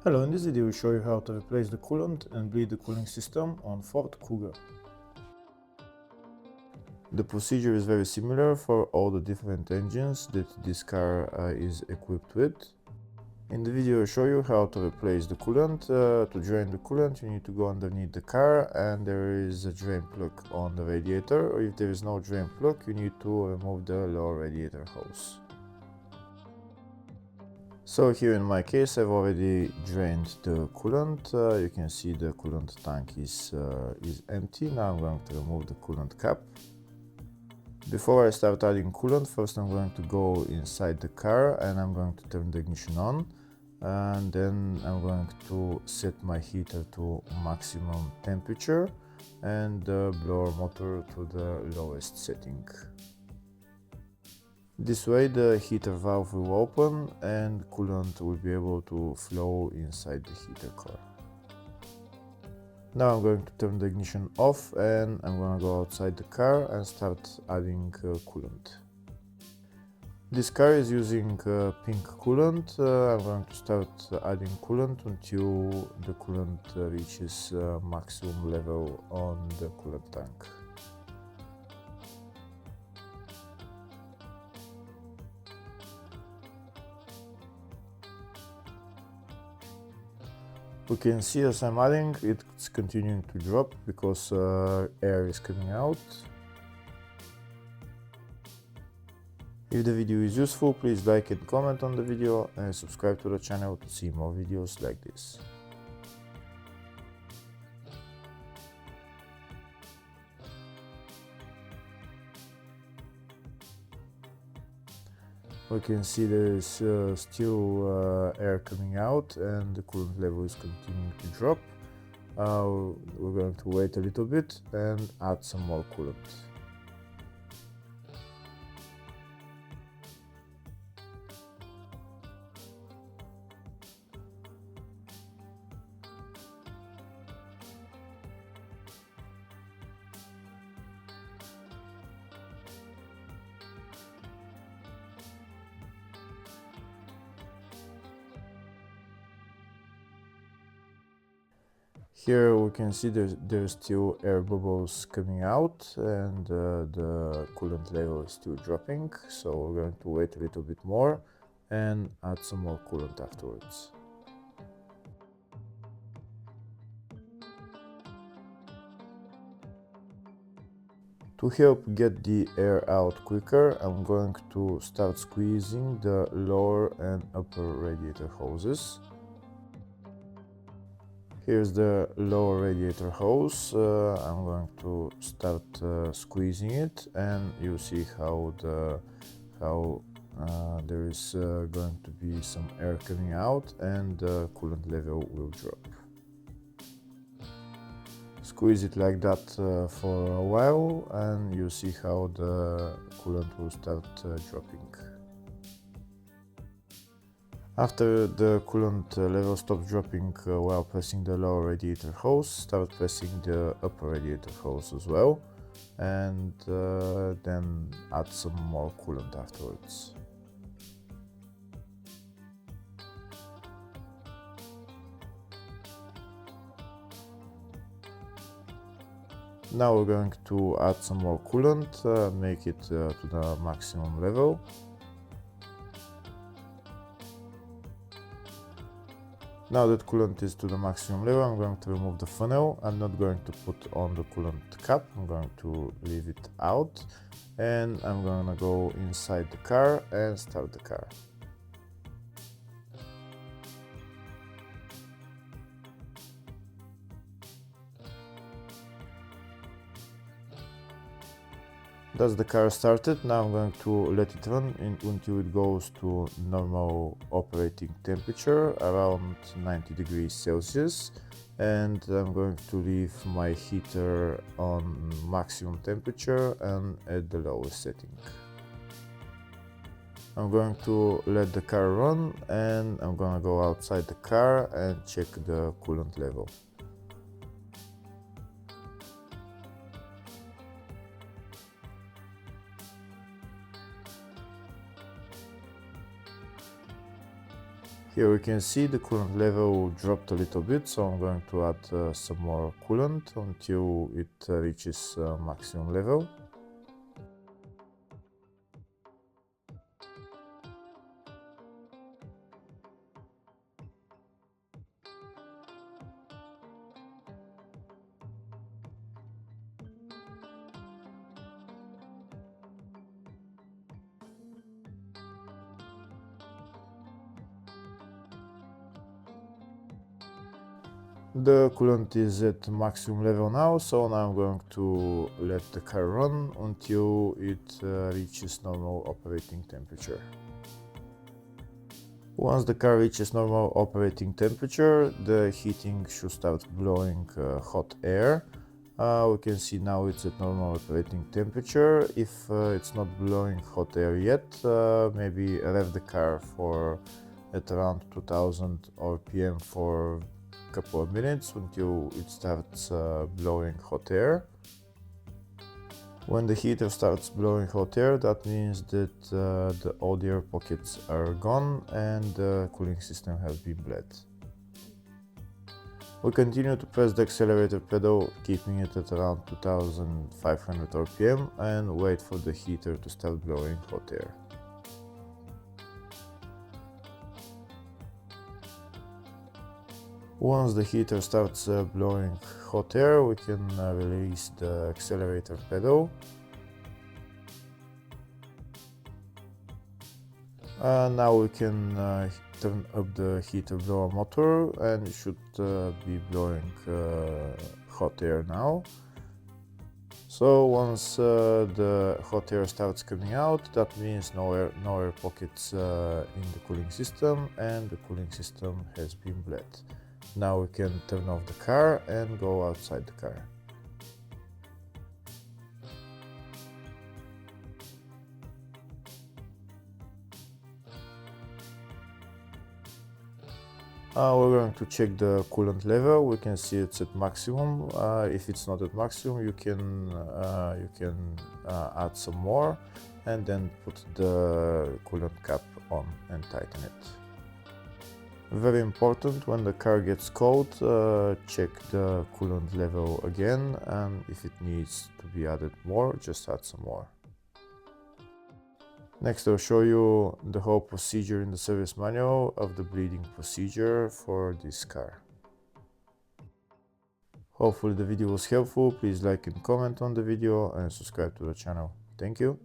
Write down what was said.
Hello, in this video we show you how to replace the coolant and bleed the cooling system on Ford Kuga. The procedure is very similar for all the different engines that this car is equipped with. In the video I show you how to replace the coolant. To drain the coolant you need to go underneath the car and there is a drain plug on the radiator, or if there is no drain plug you need to remove the lower radiator hose. So here in my case I've already drained the coolant. You can see the coolant tank is empty. Now I'm going to remove the coolant cap. Before I start adding coolant, first I'm going to go inside the car and I'm going to turn the ignition on, and then I'm going to set my heater to maximum temperature and the blower motor to the lowest setting. This way the heater valve will open and coolant will be able to flow inside the heater core. Now I'm going to turn the ignition off and I'm going to go outside the car and start adding coolant. This car is using pink coolant. I'm going to start adding coolant until the coolant reaches maximum level on the coolant tank. We can see as I'm adding, it's continuing to drop because air is coming out. If the video is useful, please like and comment on the video and subscribe to the channel to see more videos like this. We can see there is still air coming out and the coolant level is continuing to drop. We're going to wait a little bit and add some more coolant. Here we can see there's still air bubbles coming out and the coolant level is still dropping, so we're going to wait a little bit more and add some more coolant afterwards. To help get the air out quicker, I'm going to start squeezing the lower and upper radiator hoses. Here's the lower radiator hose. I'm going to start squeezing it and you'll see how there is going to be some air coming out and the coolant level will drop. Squeeze it like that for a while and you'll see how the coolant will start dropping. After the coolant level stops dropping while pressing the lower radiator hose, start pressing the upper radiator hose as well, and then add some more coolant afterwards. Now we're going to add some more coolant, make it to the maximum level. Now that coolant is to the maximum level, I'm going to remove the funnel. I'm not going to put on the coolant cap, I'm going to leave it out and I'm going to go inside the car and start the car. That's the car started. Now I'm going to let it run until it goes to normal operating temperature, around 90 degrees Celsius, and I'm going to leave my heater on maximum temperature and at the lowest setting. I'm going to let the car run and I'm going to go outside the car and check the coolant level. Here we can see the coolant level dropped a little bit, so I'm going to add some more coolant until it reaches maximum level. The coolant is at maximum level now, so now I'm going to let the car run until it reaches normal operating temperature. Once the car reaches normal operating temperature, the heating should start blowing hot air. We can see now it's at normal operating temperature. If it's not blowing hot air yet, maybe rev the car for at around 2000 RPM for a couple of minutes until it starts blowing hot air. When the heater starts blowing hot air, that means that the old air pockets are gone and the cooling system has been bled. We continue to press the accelerator pedal, keeping it at around 2500 RPM, and wait for the heater to start blowing hot air. Once the heater starts blowing hot air, we can release the accelerator pedal. Now we can turn up the heater blower motor, and it should be blowing hot air now. So once the hot air starts coming out, that means no air pockets in the cooling system, and the cooling system has been bled. Now we can turn off the car and go outside the car. We're going to check the coolant level. We can see it's at maximum. If it's not at maximum, you can add some more and then put the coolant cap on and tighten it. Very important, when the car gets cold, check the coolant level again, and if it needs to be added more, just add some more. Next, I'll show you the whole procedure in the service manual of the bleeding procedure for this car. Hopefully the video was helpful. Please like and comment on the video and subscribe to the channel. Thank you.